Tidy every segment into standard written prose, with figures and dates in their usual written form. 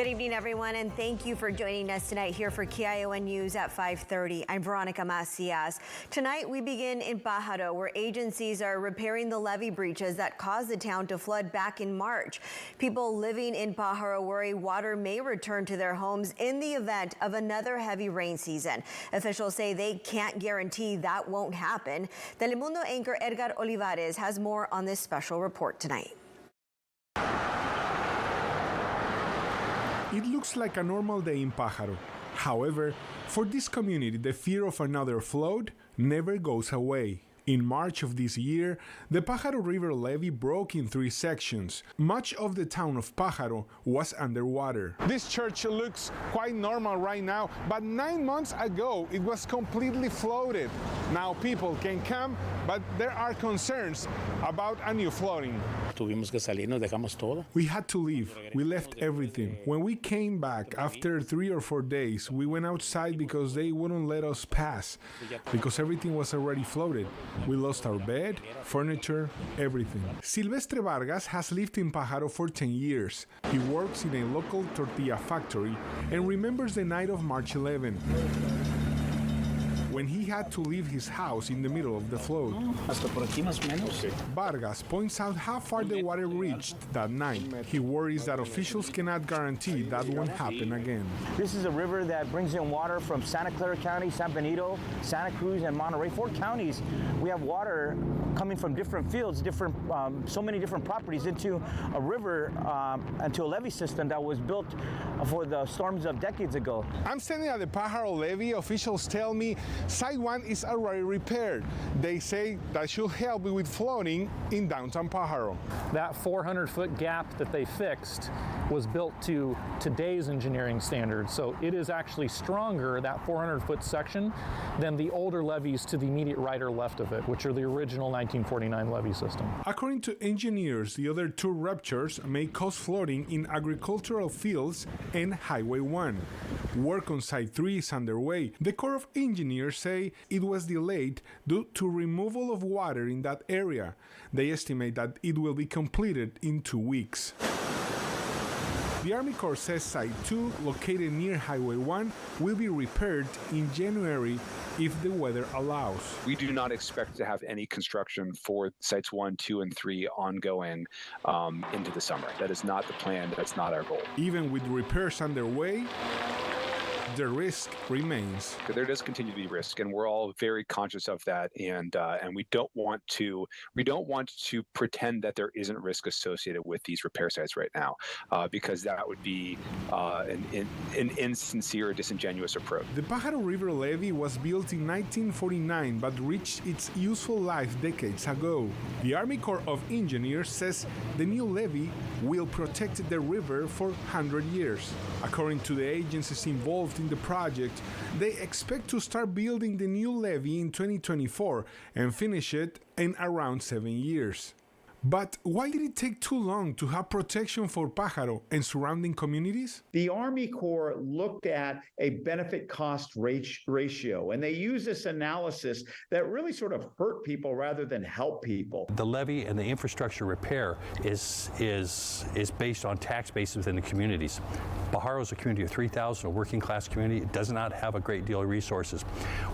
Good evening, everyone, and thank you for joining us tonight here for KION News at 5:30. I'm Veronica Macias. Tonight, we begin in Pajaro, where agencies are repairing the levee breaches that caused the town to flood back in March. People living in Pajaro worry water may return to their homes in the event of another heavy rain season. Officials say they can't guarantee that won't happen. Telemundo anchor Edgar Olivares has more on this special report tonight. It looks like a normal day in Pajaro. However, for this community, the fear of another flood never goes away. In March of this year, the Pajaro River levee broke in 3 sections. Much of the town of Pajaro was underwater. This church looks quite normal right now, but 9 months ago it was completely flooded. Now people can come, but there are concerns about a new flooding. Tuvimos que salir, nos dejamos todo. We had to leave. We left everything. When we came back after 3 or 4 days, we went outside because they wouldn't let us pass, because everything was already flooded. We lost our bed, furniture, everything. Silvestre Vargas has lived in Pajaro for 10 years. He works in a local tortilla factory and remembers the night of March 11, when he had to leave his house in the middle of the flood. Vargas points out how far the water reached that night. He worries that officials cannot guarantee that won't happen again. This is a river that brings in water from Santa Clara County, San Benito, Santa Cruz, and Monterey. 4 counties. We have water coming from different fields, so many different properties into a river, into a levee system that was built for the storms of decades ago. I'm standing at the Pajaro levee. Officials tell me Side 1 is already repaired. They say that should help with flooding in downtown Pajaro. That 400-foot gap that they fixed was built to today's engineering standards. So it is actually stronger, that 400-foot section, than the older levees to the immediate right or left of it, which are the original 1949 levee system. According to engineers, the other 2 ruptures may cause flooding in agricultural fields and Highway 1. Work on Site 3 is underway. The Corps of Engineers say it was delayed due to removal of water in that area. They estimate that it will be completed in 2 weeks. The Army Corps says Site 2, located near Highway 1, will be repaired in January if the weather allows. We do not expect to have any construction for Sites 1, 2, and 3 ongoing into the summer. That is not the plan. That's not our goal. Even with repairs underway, the risk remains. There does continue to be risk, and we're all very conscious of that. And we don't want to pretend that there isn't risk associated with these repair sites right now, because that would be an insincere, disingenuous approach. The Pajaro River levee was built in 1949, but reached its useful life decades ago. The Army Corps of Engineers says the new levee will protect the river for 100 years. According to the agencies involved in the project, they expect to start building the new levee in 2024 and finish it in around 7 years. But why did it take too long to have protection for Pajaro and surrounding communities? The Army Corps looked at a benefit-cost ratio, and they used this analysis that really sort of hurt people rather than help people. The levee and the infrastructure repair is based on tax base within the communities. Pajaro is a community of 3,000, a working-class community. It does not have a great deal of resources.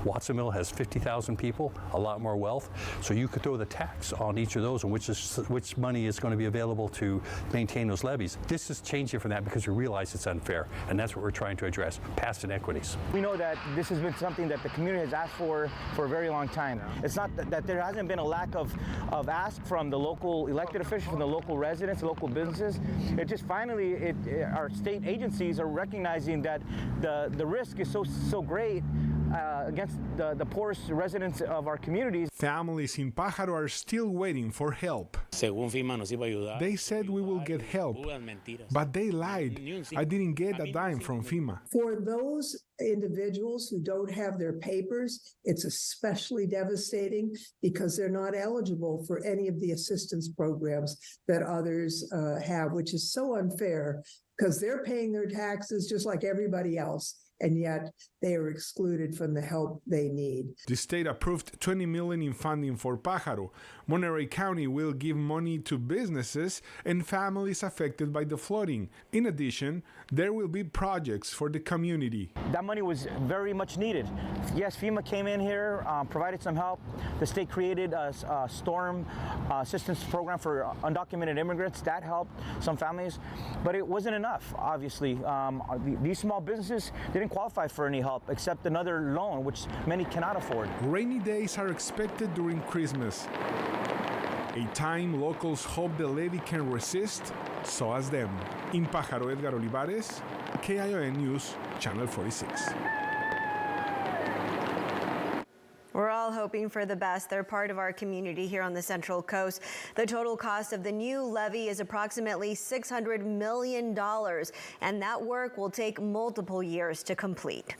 Watsonville has 50,000 people, a lot more wealth, so you could throw the tax on each of those, and which money is going to be available to maintain those levees. This is changing from that because we realize it's unfair, and that's what we're trying to address, past inequities. We know that this has been something that the community has asked for a very long time. It's not that there hasn't been a lack of ask from the local elected officials, from the local residents, local businesses. It just finally, our state agencies are recognizing that the risk is so great against the poorest residents of our communities. Families in Pajaro are still waiting for help. They said we will get help, but they lied. I didn't get a dime from FEMA. For those individuals who don't have their papers, it's especially devastating because they're not eligible for any of the assistance programs that others have, which is so unfair because they're paying their taxes just like everybody else. and yet they are excluded from the help they need. The state approved $20 million in funding for Pajaro. Monterey County will give money to businesses and families affected by the flooding. In addition, there will be projects for the community. That money was very much needed. Yes, FEMA came in here, provided some help. The state created a storm assistance program for undocumented immigrants. That helped some families, but it wasn't enough, obviously. These small businesses didn't qualify for any help except another loan, which many cannot afford. Rainy days are expected during Christmas, a time locals hope the levee can resist, so as them. In Pajaro, Edgar Olivares, KION News, Channel 46. We're all hoping for the best. They're part of our community here on the Central Coast. The total cost of the new levee is approximately $600 million, and that work will take multiple years to complete.